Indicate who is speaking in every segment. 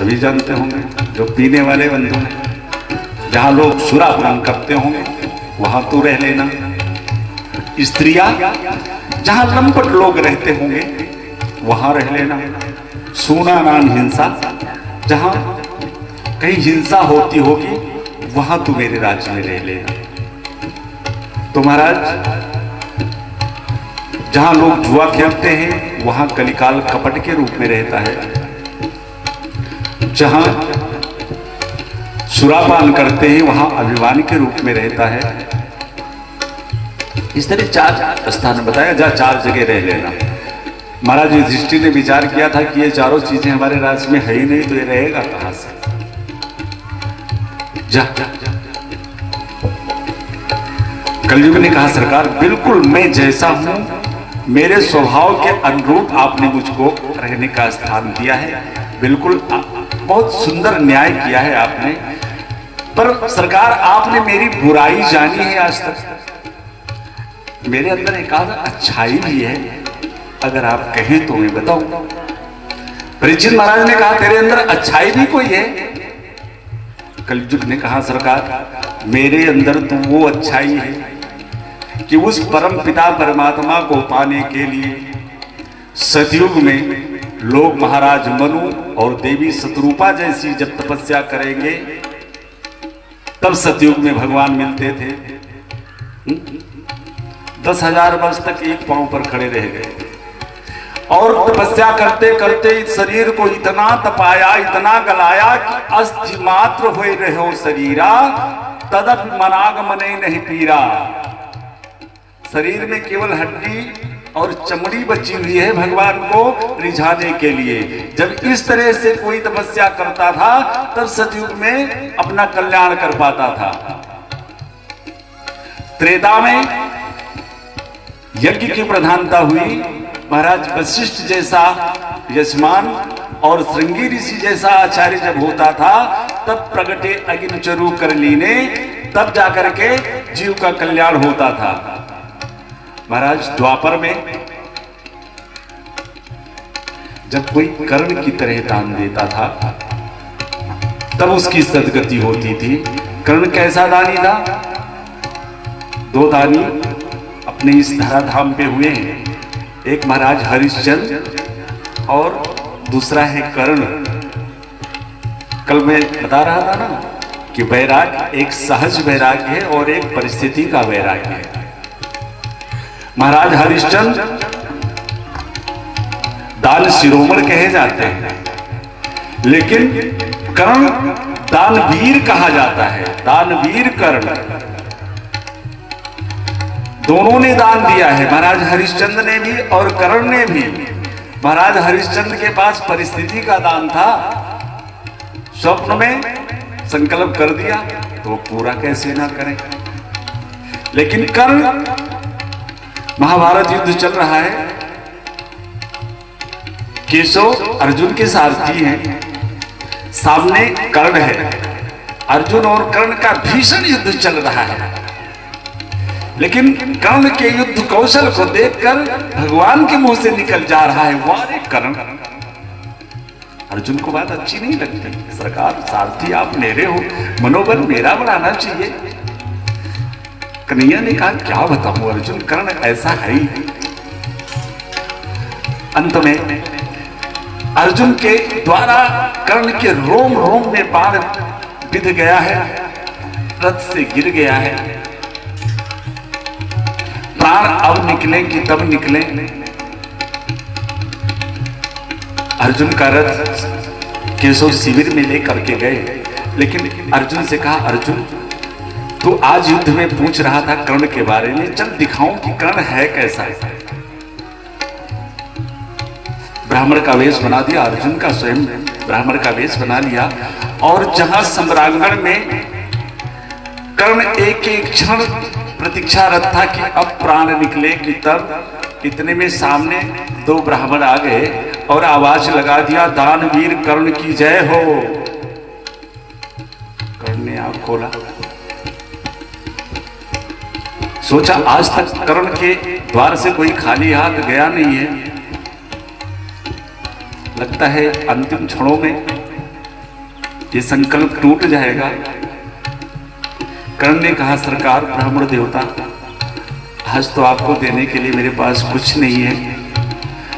Speaker 1: सभी जानते होंगे, जो पीने वाले बंधु हैं। जहां लोग सुरापान करते होंगे वहां तो रह लेना। स्त्रियां जहां लंपट लोग रहते होंगे वहां रह लेना। सूना नान हिंसा, जहां कहीं हिंसा होती होगी वहां तू मेरे राज्य में रह लेना। तो महाराज, जहां लोग जुआ खेलते हैं वहां कलिकाल कपट के रूप में रहता है। जहां सुरापान करते हैं वहां अभिमान के रूप में रहता है। इस तरह 4 स्थान बताया, जहां 4 जगह रह लेना। महाराज युधिष्ठिर ने विचार किया था कि ये चारों चीजें हमारे राज्य में है ही नहीं, तो ये रहेगा कहां से। जा कलयुग ने कहा, सरकार बिल्कुल मैं जैसा हूं, मेरे स्वभाव के अनुरूप आपने मुझको रहने का स्थान दिया है। बिल्कुल बहुत सुंदर न्याय किया है आपने। पर सरकार, आपने मेरी बुराई जानी है आज तक। मेरे अंदर एक आध अच्छाई भी है, अगर आप कहें तो मैं बताऊं। परीक्षित महाराज ने कहा, तेरे अंदर अच्छाई भी कोई है? कलयुग ने कहा, सरकार मेरे अंदर तो वो अच्छाई है कि उस परम पिता परमात्मा को पाने के लिए सतयुग में लोग महाराज मनु और देवी शतरूपा जैसी जब तपस्या करेंगे तब सतयुग में भगवान मिलते थे। 10,000 वर्ष तक एक पांव पर खड़े रह गए और तपस्या करते करते शरीर को इतना तपाया, इतना गलाया कि अस्थि मात्र होए रहो शरीरा, तदप मनागमने नहीं पीरा। शरीर में केवल हड्डी और चमड़ी बची हुई है भगवान को रिझाने के लिए। जब इस तरह से कोई तपस्या करता था तब सतयुग में अपना कल्याण कर पाता था। त्रेता में यज्ञ की प्रधानता हुई। महाराज वशिष्ठ जैसा यजमान और श्रृंगी ऋषि जैसा आचार्य जब होता था तब प्रगटे अग्निचरु कर लीने, तब जाकर के जीव का कल्याण होता था। महाराज द्वापर में जब कोई कर्ण की तरह दान देता था तब उसकी सदगति होती थी। कर्ण कैसा दानी था? 2 दानी अपने इस धराधाम पे हुए हैं, एक महाराज हरिश्चंद्र और दूसरा है कर्ण। कल मैं बता रहा था ना कि वैराग्य एक सहज वैराग्य है और एक परिस्थिति का वैराग्य है। महाराज हरिश्चंद्र दान शिरोमणि कहे जाते हैं, लेकिन कर्ण दानवीर कहा जाता है। दानवीर कर्ण, दोनों ने दान दिया है, महाराज हरिश्चंद्र ने भी और कर्ण ने भी। महाराज हरिश्चंद्र के पास परिस्थिति का दान था, स्वप्न में संकल्प कर दिया तो पूरा कैसे ना करें। लेकिन कर्ण, महाभारत युद्ध चल रहा है, केशव अर्जुन के सारथी हैं, सामने कर्ण है। अर्जुन और कर्ण का भीषण युद्ध चल रहा है, लेकिन कर्ण के युद्ध कौशल को देखकर भगवान के मुंह से निकल जा रहा है, वारे कर्ण। अर्जुन को बात अच्छी नहीं लगती, सरकार सारथी आप मेरे हो, मनोबल मेरा बढ़ाना चाहिए। कन्हैया ने कहा, क्या बताऊं अर्जुन, कर्ण ऐसा है ही। अंत में अर्जुन के द्वारा कर्ण के रोम रोम में बाण बिध गया है, रथ से गिर गया है। प्राण अब निकले कि तब निकले। अर्जुन का रथ केशव शिविर में लेकर के गए, लेकिन अर्जुन से कहा, अर्जुन तू आज युद्ध में पूछ रहा था कर्ण के बारे में, चल दिखाऊं कि कर्ण है कैसा। ब्राह्मण का वेश बना दिया, अर्जुन का स्वयं ब्राह्मण का वेश बना लिया, और जहां सम्रांगण में कर्ण एक एक क्षण प्रतीक्षारत था कि अब प्राण निकले कि तब। इतने में सामने 2 ब्राह्मण आ गए और आवाज लगा दिया, दानवीर कर्ण की जय हो। कर्ण ने आंख खोला, सोचा आज तक कर्ण के द्वार से कोई खाली हाथ गया नहीं है, लगता है अंतिम क्षणों में ये संकल्प टूट जाएगा। कर्ण ने कहा सरकार ब्राह्मण देवता, आज तो आपको देने के लिए मेरे पास कुछ नहीं है।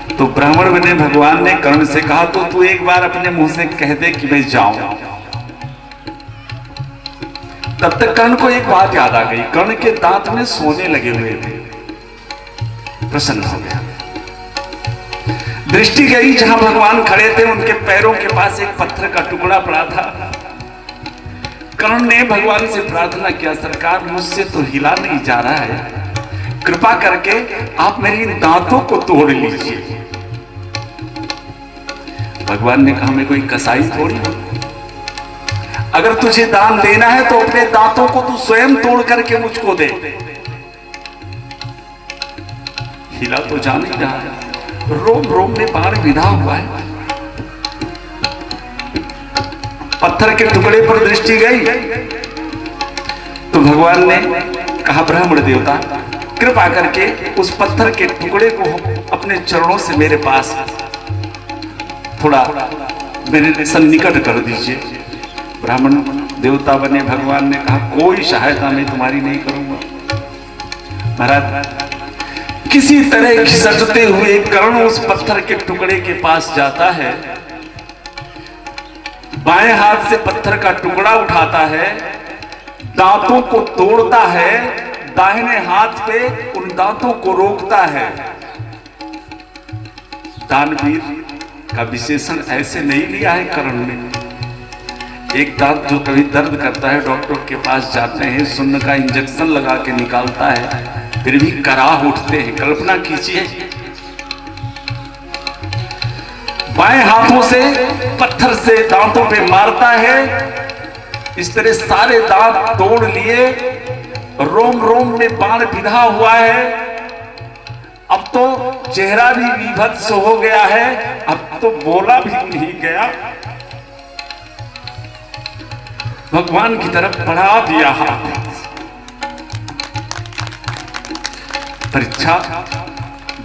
Speaker 1: तो ब्राह्मण बने भगवान ने कर्ण से कहा तो तू एक बार अपने मुंह से कह दे कि मैं जाऊं। तब तक कर्ण को एक बात याद आ गई, कर्ण के दांत में सोने लगे हुए थे। प्रसन्न हो गया, दृष्टि गई जहां भगवान खड़े थे, उनके पैरों के पास एक पत्थर का टुकड़ा पड़ा था। कर्ण ने भगवान से प्रार्थना किया, सरकार मुझसे तो हिला नहीं जा रहा है, कृपा करके आप मेरी दांतों को तोड़ लीजिए। भगवान ने कहा मैं कोई कसाई थोड़ी हूं, अगर तुझे दान देना है तो अपने दांतों को तू स्वयं तोड़ करके मुझको दे। हिला तो जा नहीं रहा है, रोम रोम में बाण विधा हुआ है। पत्थर के टुकड़े पर दृष्टि गई तो भगवान ने कहा ब्राह्मण देवता कृपा करके उस पत्थर के टुकड़े को अपने चरणों से मेरे पास थोड़ा मेरे सन्निकट कर दीजिए। ब्राह्मण देवता बने भगवान ने कहा कोई सहायता मैं तुम्हारी नहीं करूंगा। महाराज किसी तरह घिसटते हुए कर्ण उस पत्थर के टुकड़े के पास जाता है, बाएं हाथ से पत्थर का टुकड़ा उठाता है, दांतों को तोड़ता है, दाहिने हाथ पे उन दांतों को रोकता है। दानवीर का विशेषण ऐसे नहीं लिया है कर्ण ने। एक दांत जो कभी दर्द करता है डॉक्टर के पास जाते हैं, सुन्न का इंजेक्शन लगा के निकालता है, फिर भी कराह उठते हैं। कल्पना कीजिए बाएं हाथों से पत्थर से दांतों पे मारता है, इस तरह सारे दांत तोड़ लिए, रोम रोम में बाण विधा हुआ है। अब तो चेहरा भी विभत्स हो गया है, अब तो बोला भी नहीं गया। भगवान की तरफ बढ़ा दिया हाथ। परीक्षा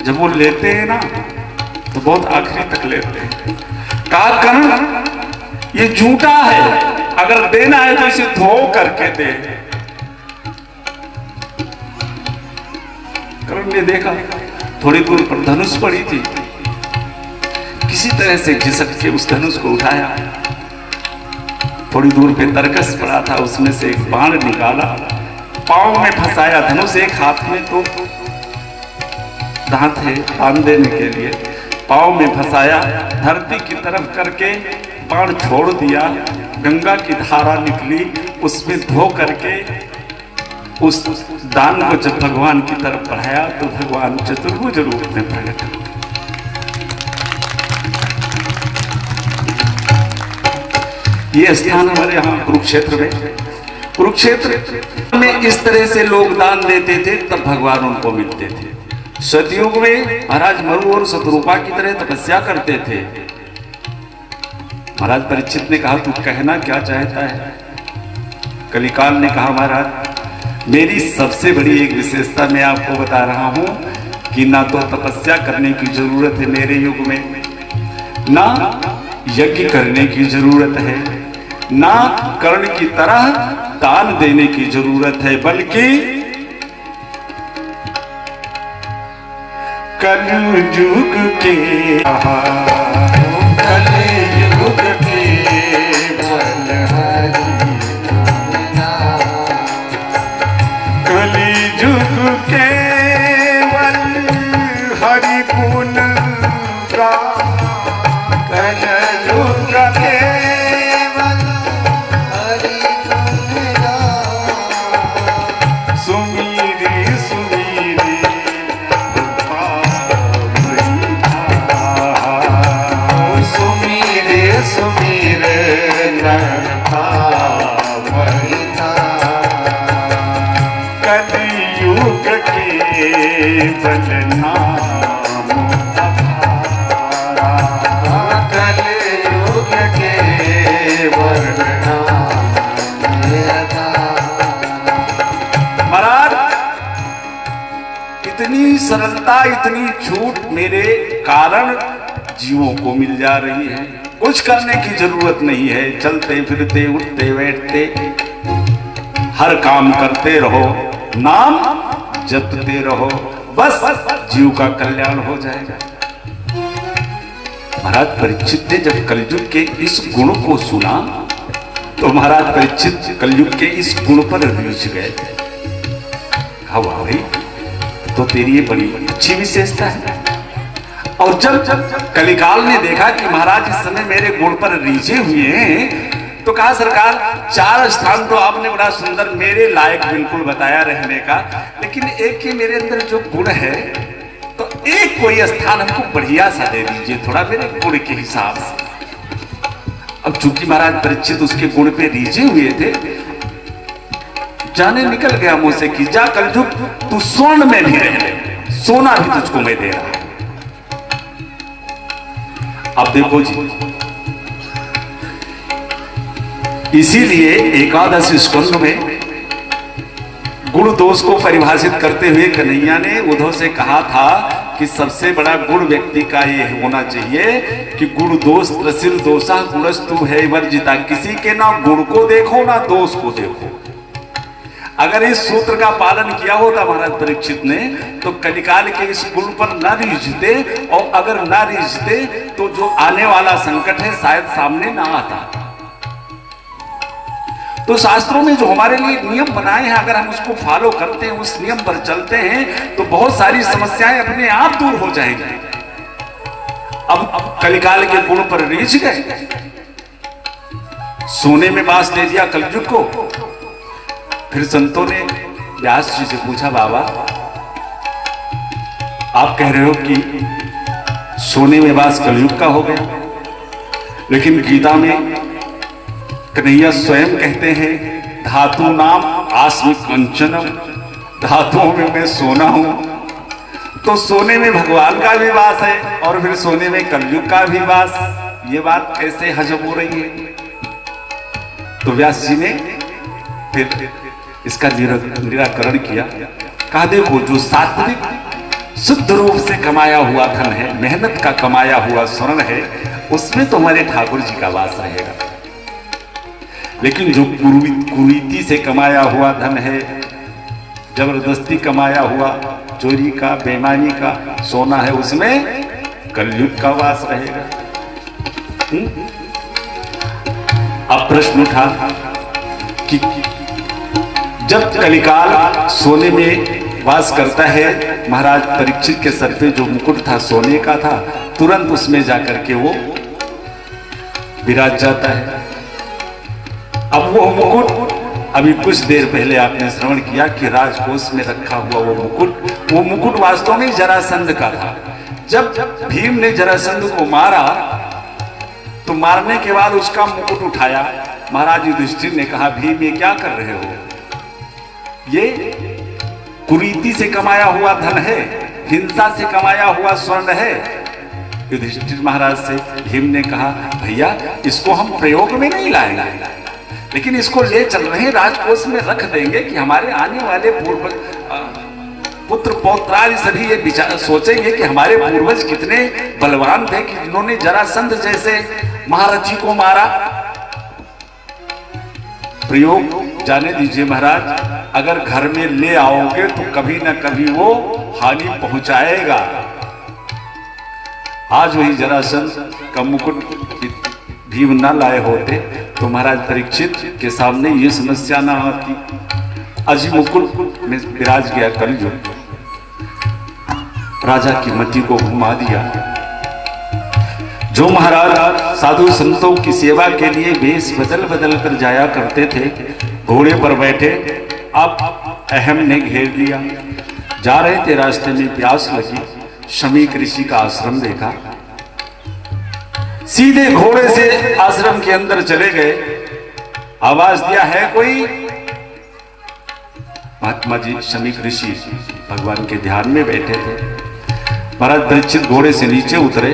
Speaker 1: जब वो लेते हैं ना तो बहुत आखिरी तक लेते हैं। कहा कर्ण ये झूठा है, अगर देना है तो इसे धो करके दे। कर्ण ने देखा थोड़ी दूर पर धनुष पड़ी थी, किसी तरह से घिसट के उस धनुष को उठाया। थोड़ी दूर पे तरकस पड़ा था, उसमें से एक बाण निकाला, पांव में फंसाया। धनुष एक हाथ में तो दांत है बांध देने के लिए, पांव में फंसाया, धरती की तरफ करके बाण छोड़ दिया। गंगा की धारा निकली, उसमें धो करके उस दान को जब भगवान की तरफ बढ़ाया तो भगवान चतुर्भुज रूप में प्रकट हुए। ये स्थान हमारे यहाँ कुरुक्षेत्र में इस तरह से लोग दान देते थे, तब भगवान उनको मिलते थे। सतयुग में महाराज मरु और शतरूपा की तरह तपस्या करते थे। महाराज परीक्षित ने कहा तू कहना क्या चाहता है? कलिकाल ने कहा महाराज मेरी सबसे बड़ी एक विशेषता मैं आपको बता रहा हूं कि ना तो तपस्या करने की जरूरत है मेरे युग में, ना यज्ञ करने की जरूरत है, ना कर्ण की तरह दान देने की जरूरत है, बल्कि कलयुग के कलयुग के बलहारी, कलयुग के हरि गुण का, कलयुग के हरि गुण का, सुमीरे सुमीरे कलयुग के बलनाम कलयुग के बलनाम। महाराज इतनी सरलता, इतनी छूट मेरे कारण जीवों को मिल जा रही है। कुछ करने की जरूरत नहीं है, चलते फिरते उठते बैठते हर काम करते रहो, नाम जपते रहो, बस जीव का कल्याण हो जाएगा। महाराज परीक्षित ने जब कलयुग के इस गुण को सुना तो महाराज परीक्षित कलयुग के इस गुण पर रीझ गए। कहा वाह भाई, तो तेरी ये बड़ी अच्छी विशेषता है। और जब कलिकाल ने देखा कि महाराज इस समय मेरे गुण पर रीझे हुए हैं, तो कहा सरकार 4 स्थान तो आपने बड़ा सुंदर मेरे लायक बिल्कुल बताया रहने का, लेकिन एक ही मेरे अंदर जो गुण है, तो एक कोई स्थान हमको बढ़िया सा दे दीजिए थोड़ा मेरे गुण के हिसाब से। अब चूंकि महाराज परीक्षित उसके गुण पे रीझे हुए थे, जाने निकल गया मुंह से कि जा कलयुग तू स्वर्ण में भी रह ले, सोना भी तुझको मैं दे रहा। अब देखो जी, इसीलिए एकादश स्कंद में गुण दोष को परिभाषित करते हुए कन्हैया ने उद्धव से कहा था कि सबसे बड़ा गुण व्यक्ति का ये होना चाहिए कि गुण दोष त्रसिल दोषा गुणस्तु है वर्जिता, किसी के ना गुण को देखो ना दोष को देखो। अगर इस सूत्र का पालन किया होता महाराज परीक्षित ने, तो कलिकाल के इस गुण पर न रीझते, और अगर न रीझते तो जो आने वाला संकट है शायद सामने ना आता। तो शास्त्रों में जो हमारे लिए नियम बनाए हैं, अगर हम उसको फॉलो करते हैं, उस नियम पर चलते हैं, तो बहुत सारी समस्याएं अपने आप दूर हो जाएंगी। अब कलिकाल के गुण पर रीझ गए, सोने में बांस दे दिया कलयुग को। फिर संतों ने व्यास जी से पूछा, बाबा आप कह रहे हो कि सोने में बांस कलयुग का हो गया, लेकिन गीता में कन्हैया स्वयं कहते हैं धातु नाम आस्मि कंचनम, धातुओं में मैं सोना हूं। तो सोने में भगवान का भी वास है और फिर सोने में कलयुग का भी वास, ये बात कैसे हजम हो रही है? तो व्यास जी ने फिर इसका निराकरण किया। कहा देखो, जो सात्विक शुद्ध रूप से कमाया हुआ धन है, मेहनत का कमाया हुआ स्वर्ण है, उसमें तो हमारे ठाकुर जी का वास रहेगा। लेकिन जो कुरीति से कमाया हुआ धन है, जबरदस्ती कमाया हुआ चोरी का बेईमानी का सोना है, उसमें कलयुग का वास रहेगा। अब प्रश्न उठा कि जब कलिकाल सोने में वास करता है, महाराज परीक्षित के सर पे जो मुकुट था सोने का था, तुरंत उसमें जाकर के वो विराज जाता है। अब वो मुकुट, अभी कुछ देर पहले आपने श्रवण किया कि राजकोष में रखा हुआ वो मुकुट वास्तव में जरासंध का था। जब भीम ने जरासंध को मारा, तो मारने के बाद उसका मुकुट उठाया। महाराज युधिष्ठिर ने कहा, भीम ये क्या कर रहे हो? ये कुरीति से कमाया हुआ धन है, हिंसा से कमाया हुआ स्वर्ण है। युधिष्ठिर महाराज से भीम ने कहा, भैया इसको हम प्रयोग में नहीं लाएंगे, लेकिन इसको ले चल रहे हैं, राजकोष में रख देंगे कि हमारे आने वाले पूर्वज पुत्र पौत्रादि सभी ये विचार सोचेंगे कि हमारे पूर्वज कितने बलवान थे कि जिन्होंने जरासंध जैसे महारथी को मारा। प्रयोग जाने दीजिए महाराज, अगर घर में ले आओगे तो कभी ना कभी वो हानि पहुंचाएगा। आज वही जरासंध का मुकुट भीम ना लाए होते तो महाराज परीक्षित के सामने ये समस्या ना आती। अजी मुकुट में विराज गया कलयुग, राजा की मति को घुमा दिया। जो महाराज साधु संतों की सेवा के लिए वेश बदल बदल कर जाया करते थे, घोड़े पर बैठे, अब अहम ने घेर लिया। जा रहे थे, रास्ते में प्यास लगी, शमीक ऋषि का आश्रम देखा, सीधे घोड़े से आश्रम के अंदर चले गए। आवाज दिया, है कोई? महात्मा जी शमीक ऋषि भगवान के ध्यान में बैठे थे। महाराज परीक्षित घोड़े से नीचे उतरे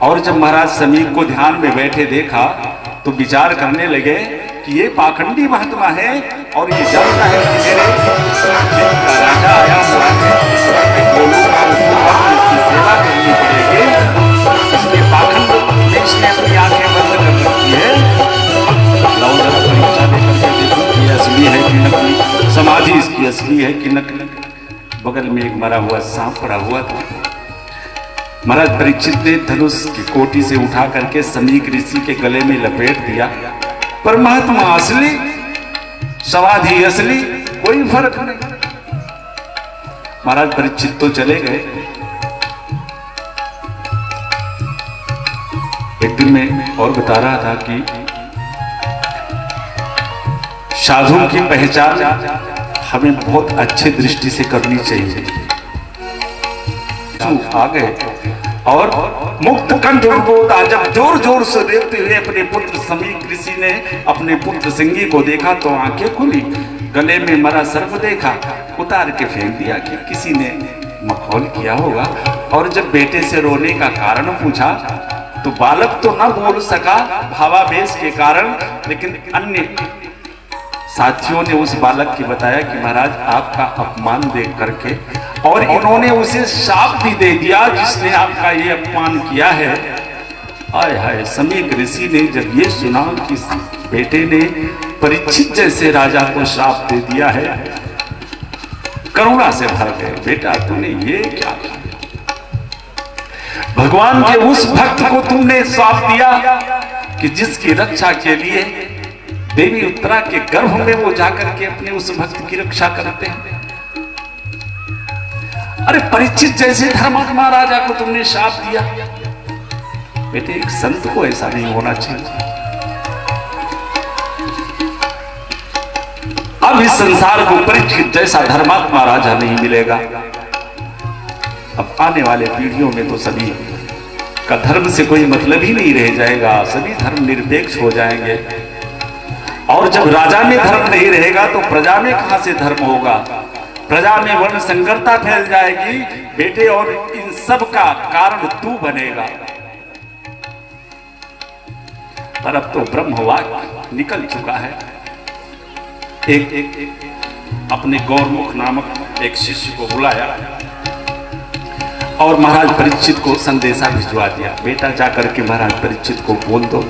Speaker 1: और जब महाराज शमीक को ध्यान में बैठे देखा तो विचार करने लगे कि ये पाखंडी महात्मा है और ये जानता है कि मेरे राजा आया हुआ है, इसकी सेवा करनी पड़ेगी। इसके पाखंड इसने अपनी आंखें असली है कि नकली। बगल में एक मरा हुआ सांप पड़ा हुआ था। महाराज परीक्षित ने धनुष की कोटी से उठा करके समीक ऋषि के गले में लपेट दिया। पर महात्मा असली, समाधि असली, कोई फर्क नहीं। महाराज परीक्षित तो चले गए। एक दिन में और बता रहा था कि साधु की पहचान हमें बहुत अच्छे दृष्टि से करनी चाहिए। आ गए और मुक्त कंठ जब जोर जोर से देखते हुए अपने पुत्र समीक ऋषि ने अपने पुत्र सिंगी को देखा तो आंखें खुली। गले में मरा सर्प देखा, उतार के फेंक दिया कि किसी ने मखौल किया होगा। और जब बेटे से रोने का कारण पूछा तो बालक तो न बोल सका भावावेश के कारण, लेकिन अन्य साथियों ने उस बालक की बताया कि महाराज आपका अपमान देख करके, और इन्होंने उसे शाप भी दे दिया जिसने आपका ये अपमान किया है। आय हाय, समीक ऋषि ने जब ये सुना कि बेटे ने परीक्षित जैसे राजा को शाप दे दिया है, करुणा से भर गए। बेटा तूने ये क्या किया? भगवान के उस भक्त को तुमने शाप दिया कि जिसकी रक्षा के लिए देवी उत्तरा के गर्भ में वो जाकर के अपने उस भक्त की रक्षा करते हैं। अरे परीक्षित जैसे धर्मात्मा राजा को तुमने शाप दिया। बेटे एक संत को ऐसा नहीं होना चाहिए। अब इस संसार को परीक्षित जैसा धर्मात्मा राजा नहीं मिलेगा। अब आने वाले पीढ़ियों में तो सभी का धर्म से कोई मतलब ही नहीं रह जाएगा, सभी धर्म निरपेक्ष हो जाएंगे। और जब राजा में धर्म नहीं रहेगा तो प्रजा में कहां से धर्म होगा? प्रजा में वर्ण संकरता फैल जाएगी बेटे, और इन सब का कारण तू बनेगा। पर अब तो ब्रह्मवाक्य निकल चुका है। एक अपने गौरमुख नामक एक शिष्य को बुलाया और महाराज परीक्षित को संदेशा भिजवा दिया। बेटा जाकर के महाराज परीक्षित को बोल दो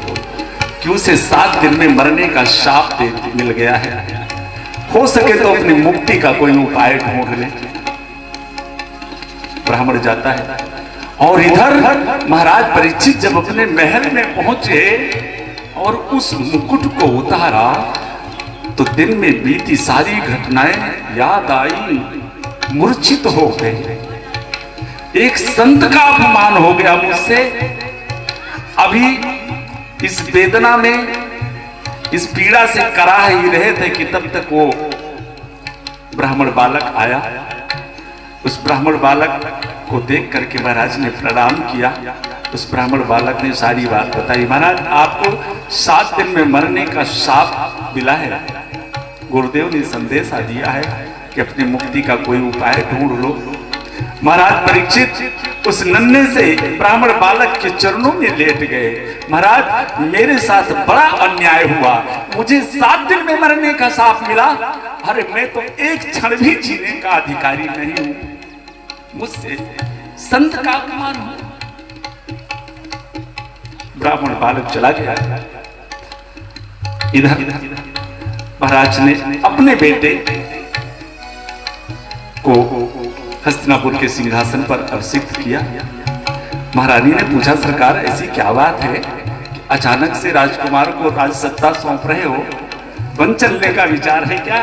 Speaker 1: कि उसे 7 दिन में मरने का शाप मिल गया है, हो सके तो अपनी मुक्ति का कोई उपाय ढूंढ ले। ब्राह्मण जाता है और इधर महाराज परीक्षित जब अपने महल में पहुंचे और उस मुकुट को उतारा तो दिन में बीती सारी घटनाएं याद आई, मूर्छित हो गए। एक संत का अपमान हो गया मुझसे। अभी इस वेदना में, इस पीड़ा से कराह ही रहे थे कि तब तक वो ब्राह्मण बालक आया। उस ब्राह्मण बालक को देख करके महाराज ने प्रणाम किया। उस ब्राह्मण बालक ने सारी बात बताई। महाराज आपको 7 दिन में मरने का शाप मिला है। गुरुदेव ने संदेशा दिया है कि अपनी मुक्ति का कोई उपाय ढूंढ लो। महाराज परीक्षित उस नन्हे से ब्राह्मण बालक के चरणों में लेट गए। महाराज मेरे साथ बड़ा अन्याय हुआ, मुझे 7 दिन में मरने का शाप मिला। अरे मैं तो एक क्षण भी जीने का अधिकारी नहीं हूं, मुझसे संत का अपमान हो। ब्राह्मण बालक चला गया। इधर महाराज ने अपने बेटे को हस्तिनापुर के सिंहासन पर अभिषिक्त किया। महारानी ने पूछा सरकार ऐसी क्या बात है कि अचानक से राजकुमार को राज सत्ता सौंप रहे हो, वन चलने का विचार है क्या?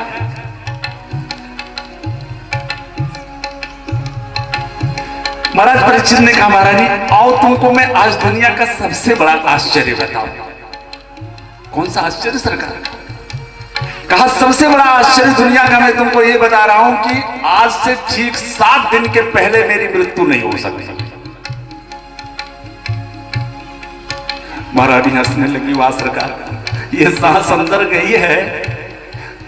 Speaker 1: महाराज परीक्षित ने कहा महारानी आओ तुमको मैं आज दुनिया का सबसे बड़ा आश्चर्य बताऊं। कौन सा आश्चर्य सरकार? कहा सबसे बड़ा आश्चर्य दुनिया का मैं तुमको ये बता रहा हूं कि आज से ठीक 7 दिन के पहले मेरी मृत्यु नहीं हो सकती। महारानी हंसने लगी, वाह सरकार ये सांस अंदर गई है,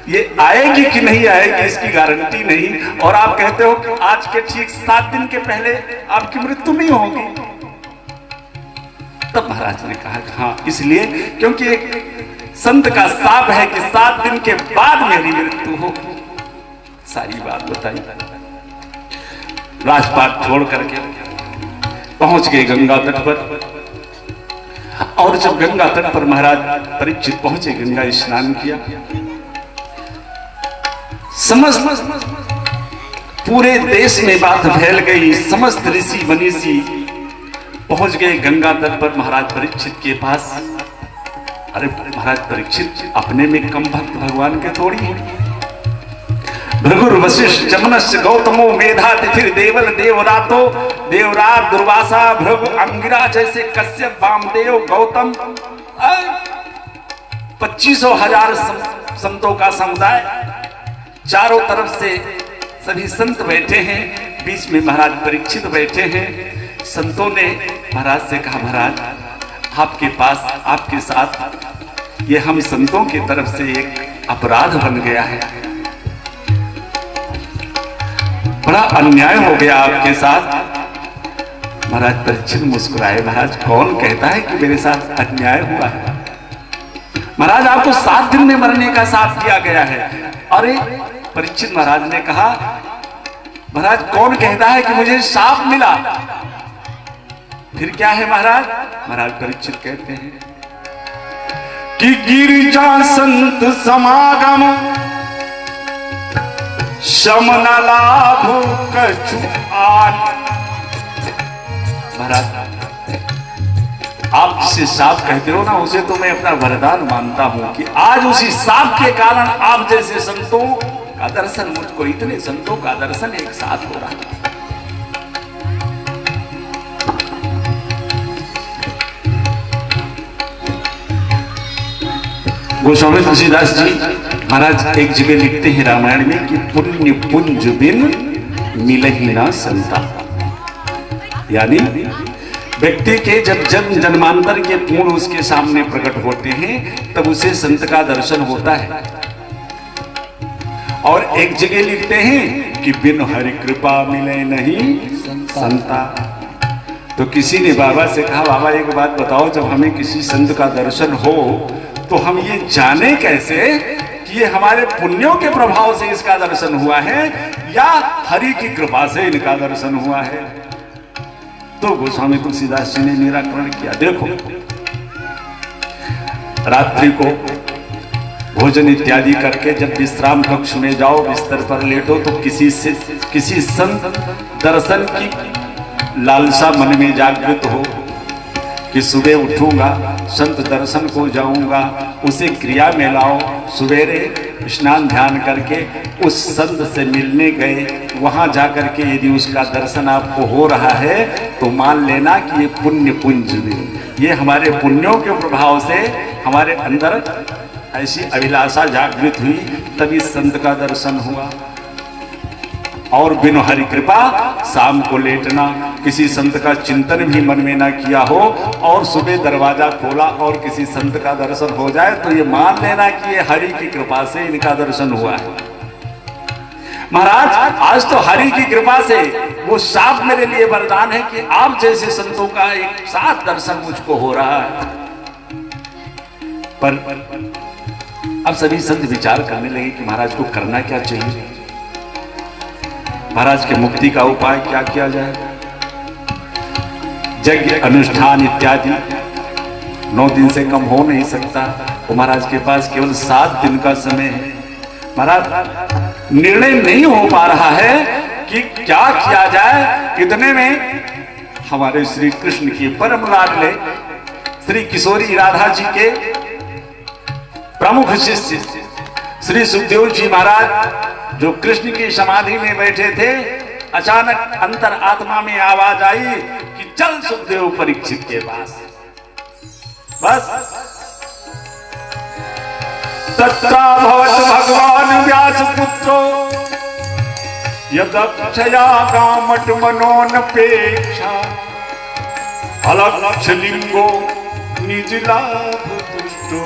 Speaker 1: ये आएगी कि नहीं आएगी इसकी गारंटी नहीं, और आप कहते हो कि आज के ठीक 7 दिन के पहले आपकी मृत्यु नहीं होगी। तब महाराज ने कहा हाँ इसलिए क्योंकि एक संत का शाप है कि 7 दिन के बाद मेरी मृत्यु हो। सारी बात बताई। राजपाट छोड़ करके पहुंच गए गंगा तट पर। और जब गंगा तट पर महाराज परीक्षित पहुंचे, गंगा स्नान किया, समस्त पूरे देश में बात फैल गई, समस्त ऋषि मनीषी पहुंच गए गंगा तट पर महाराज परीक्षित के पास। अरे महाराज परीक्षित अपने में कम भक्त भगवान के थोड़ी है। भृगुर वशिष्ठ जमनस्य गौतमो मेधा तिथिर देवल देवरातो देवरात दुर्वासा भृगु अंगिरा जैसे कश्यप वामदेव गौतम 25,000 संतों का समुदाय, चारों तरफ से सभी संत बैठे हैं, बीच में महाराज परीक्षित बैठे हैं। संतों ने महाराज से कहा, महाराज आपके पास आपके साथ ये हम संतों की तरफ से एक अपराध बन गया है, बड़ा अन्याय हो गया आपके साथ। महाराज परीक्षित मुस्कुराए, महाराज कौन कहता है कि मेरे साथ अन्याय हुआ है? महाराज आपको 7 दिन में मरने का साथ दिया गया है। अरे परीक्षित महाराज ने कहा, महाराज कौन कहता है कि मुझे शाप मिला? फिर क्या है महाराज? महाराज परीक्षित कहते हैं कि गिरिजा संत समागम शमन लाभ कछु आन। महाराज आप जिसे साप कहते हो ना, उसे तो मैं अपना वरदान मानता हूं कि आज उसी साप के कारण आप जैसे संतों का दर्शन, मुझको इतने संतों का दर्शन एक साथ हो रहा है। गोस्वामी तुलसीदास जी महाराज एक जगह लिखते हैं रामायण में कि पुण्य पुंज बिन मिलहि ना संता, यानी व्यक्ति के जब जन्म जन्मांतर के पूर्ण उसके सामने प्रकट होते हैं तब उसे संत का दर्शन होता है। और एक जगह लिखते हैं कि बिन हरि कृपा मिले नहीं संता। तो किसी ने बाबा से कहा, बाबा एक बात बताओ, जब हमें किसी संत का दर्शन हो तो हम ये जाने कैसे कि ये हमारे पुण्यों के प्रभाव से इसका दर्शन हुआ है या हरि की कृपा से इनका दर्शन हुआ है? तो गोस्वामी तुलसीदास जी ने निराकरण किया। देखो, रात्रि को भोजन इत्यादि करके जब विश्राम कक्ष में जाओ, बिस्तर पर लेटो, तो किसी संत दर्शन की लालसा मन में जागृत हो कि सुबह उठूंगा, संत दर्शन को जाऊंगा, उसे क्रिया में लाओ। सवेरे स्नान ध्यान करके उस संत से मिलने गए, वहां जाकर के यदि उसका दर्शन आपको हो रहा है तो मान लेना कि ये पुण्य पुंज में, ये हमारे पुण्यों के प्रभाव से हमारे अंदर ऐसी अभिलाषा जागृत हुई, तभी संत का दर्शन हुआ। और बिनु हरि कृपा शाम को लेटना, किसी संत का चिंतन भी मन में ना किया हो और सुबह दरवाजा खोला और किसी संत का दर्शन हो जाए तो ये मान लेना कि ये हरि की कृपा से इनका दर्शन हुआ है। महाराज आज तो हरि की कृपा से वो साफ मेरे लिए वरदान है कि आप जैसे संतों का एक साथ दर्शन मुझको हो रहा है। पर अब सभी संत विचार करने लगे कि महाराज को करना क्या चाहिए, महाराज के मुक्ति का उपाय क्या किया जाए। यज्ञ अनुष्ठान इत्यादि 9 दिन से कम हो नहीं सकता, तो महाराज के पास केवल 7 दिन का समय है। महाराज निर्णय नहीं हो पा रहा है कि क्या किया जाए। इतने में हमारे श्री कृष्ण की परम लाडले श्री किशोरी राधा जी के प्रमुख शिष्य श्री सुखदेव जी महाराज, जो कृष्ण की समाधि में बैठे थे, अचानक अंतर आत्मा में आवाज आई कि चल सुखदेव परीक्षित के पास। बस तत्रा भवत भगवान व्यास पुत्रो यदक्षया कामट मनोनपेक्षा अलक्ष लिंगो निज लाभ तुष्टो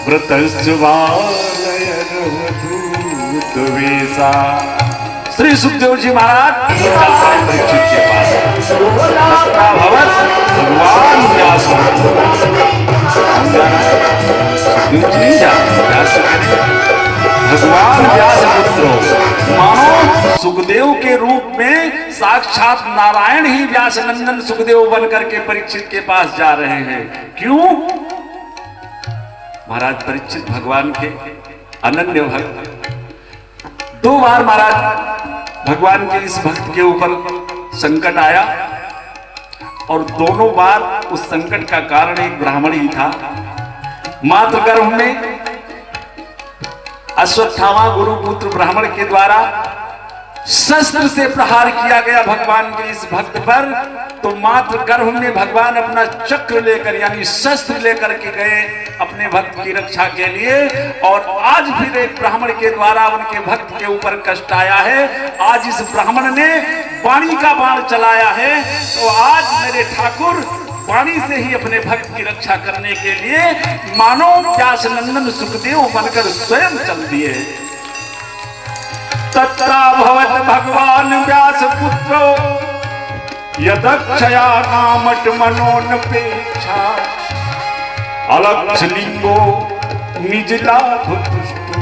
Speaker 1: व्रतस्य वालयरवधूत वेशा। श्री सुखदेव जी महाराज परीक्षित के पास भगवान व्यास भगवान व्यास पुत्रो, मानो सुखदेव के रूप में साक्षात नारायण ही व्यास नंदन सुखदेव बन करके परीक्षित के पास जा रहे हैं। क्यों? महाराज परीक्षित भगवान के अनन्य भक्त। 2 बार महाराज भगवान के इस भक्त के ऊपर संकट आया और दोनों बार उस संकट का कारण एक ब्राह्मण ही था। मातृ गर्भ में अश्वत्थामा गुरुपुत्र ब्राह्मण के द्वारा शस्त्र से प्रहार किया गया भगवान के इस भक्त पर। तो मातृ गर्भ में भगवान अपना चक्र लेकर यानी शस्त्र लेकर के गए अपने भक्त की रक्षा के लिए। और आज फिर एक ब्राह्मण के द्वारा उनके भक्त के ऊपर कष्ट आया है। आज इस ब्राह्मण ने वाणी का बाण चलाया है। तो आज मेरे ठाकुर वाणी से ही अपने भक्त की रक्षा करने के लिए मानो व्यास नंदन सुखदेव बनकर स्वयं चल दिए। तत्रा भवत भगवान व्यास पुत्रो यदक्षया नामट मनोनपेक्षा अलक्ष लिंगो निज लाभ तुष्टो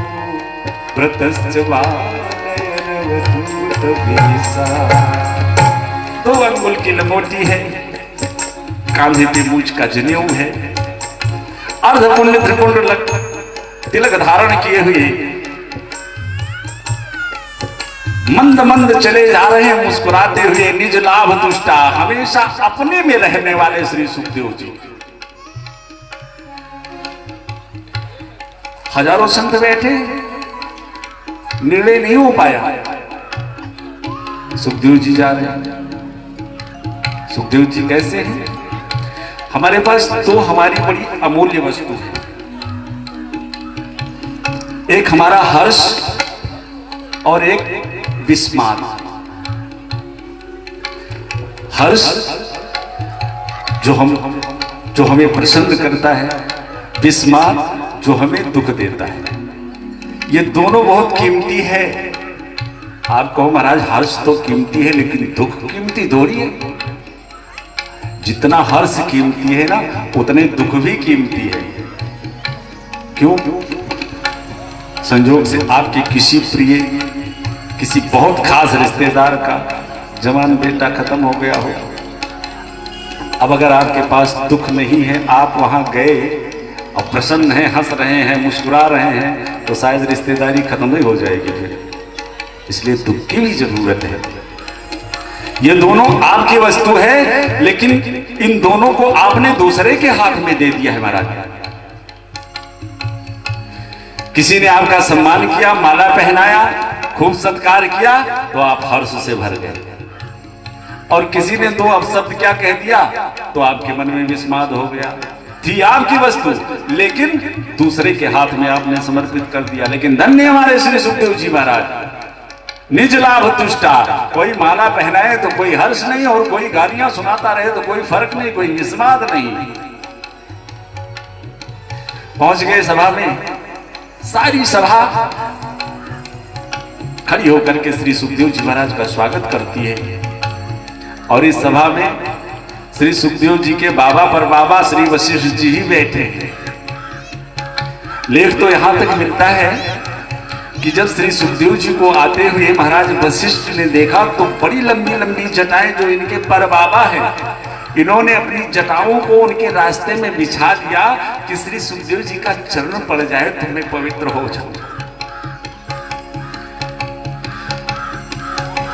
Speaker 1: व्रतश्च वानयनवधूत वेशा। 2 अंगुल की लंगोटी है, कांधे पे मूछ का जनेऊ है, अर्धपुण्य त्रिपुंड तिलक धारण किए हुए मंद मंद चले जा रहे हैं मुस्कुराते हुए, निज लाभ तुष्टा, हमेशा अपने में रहने वाले श्री सुखदेव जी। हजारों संत बैठे, निर्णय नहीं हो पाया। सुखदेव जी जा रहे हैं। सुखदेव जी कैसे हैं? हमारे पास तो हमारी बड़ी अमूल्य वस्तु है। एक हमारा हर्ष और एक विस्माद। हर्ष जो हमें प्रसन्न करता है, विस्माद जो हमें दुख देता है। ये दोनों बहुत कीमती है। आप कहो महाराज हर्ष तो कीमती है लेकिन दुख कीमती थोड़ी है। जितना हर्ष कीमती है ना उतने दुख भी कीमती है। क्यों? संजोग से आपके किसी प्रिय किसी बहुत खास रिश्तेदार का जवान बेटा खत्म हो गया हो। अब अगर आपके पास दुख नहीं है, आप वहां गए और प्रसन्न हैं, हंस रहे हैं, मुस्कुरा रहे हैं, तो शायद रिश्तेदारी खत्म ही हो जाएगी फिर। इसलिए दुख की भी जरूरत है। ये दोनों आपकी वस्तु है, लेकिन इन दोनों को आपने दूसरे के हाथ में दे दिया है महाराज। किसी ने आपका सम्मान किया, माला पहनाया, खूब सत्कार किया, तो आप हर्ष से भर गए। और किसी ने 2 अपशब्द क्या कह दिया तो आपके मन में विस्माद हो गया। थी आपकी वस्तु लेकिन दूसरे के हाथ में आपने समर्पित कर दिया। लेकिन धन्य हमारे श्री सुखदेव जी महाराज, निज लाभ तुष्टा। कोई माला पहनाए तो कोई हर्ष नहीं, और कोई गालियां सुनाता रहे तो कोई फर्क नहीं, कोई विस्माद नहीं। पहुंच गए सभा में। सारी सभा खड़ी होकर के श्री सुखदेव जी महाराज का स्वागत करती है। और इस सभा में श्री सुखदेव जी के बाबा पर बाबा श्री वशिष्ठ जी ही बैठे हैं। लेख तो यहां तक मिलता है कि जब श्री सुखदेव जी को आते हुए महाराज वशिष्ठ ने देखा तो बड़ी लंबी लंबी जटाएं जो इनके पर बाबा है, इन्होंने अपनी जटाओं को उनके रास्ते में बिछा दिया कि श्री सुखदेव जी का चरण पड़ जाए तो मैं पवित्र हो जाऊं।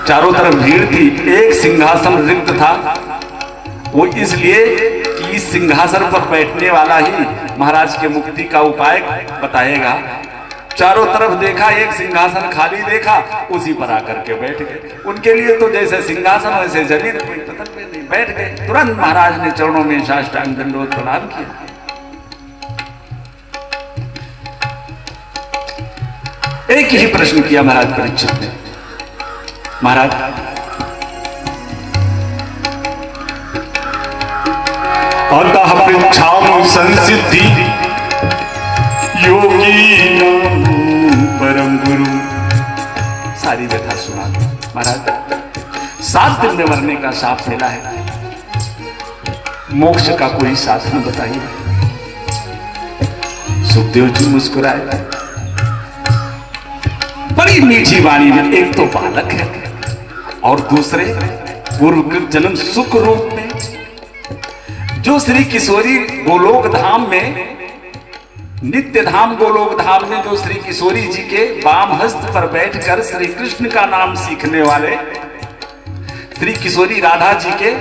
Speaker 1: चारों तरफ भीड़ थी। एक सिंहासन रिक्त था, वो इसलिए कि इस सिंहासन पर बैठने वाला ही महाराज के मुक्ति का उपाय बताएगा। चारों तरफ देखा, एक सिंहासन खाली देखा, उसी पर आकर के बैठ गए। उनके लिए तो जैसे सिंहासन वैसे जमीन, कोई पतन पे नहीं, बैठ गए। तुरंत महाराज ने चरणों में साष्टांग दंडवत प्रणाम किया। एक ही प्रश्न किया महाराज परीक्षित ने, महाराज अतः पृच्छामि संसिद्धि योगी परम गुरु। सारी व्यथा सुना महाराज। 7 दिन में मरने का साफ मिला है, मोक्ष का कोई साधन बताइए। सुखदेव जी मुस्कुराए, बड़ी मीठी वाणी में। एक तो बालक है और दूसरे पूर्व जन्म सुख रूप में जो श्री किशोरी गोलोक धाम में नित्य धाम गोलोक धाम में जो श्री किशोरी जी के वाम हस्त पर बैठकर श्री कृष्ण का नाम सीखने वाले श्री किशोरी राधा जी के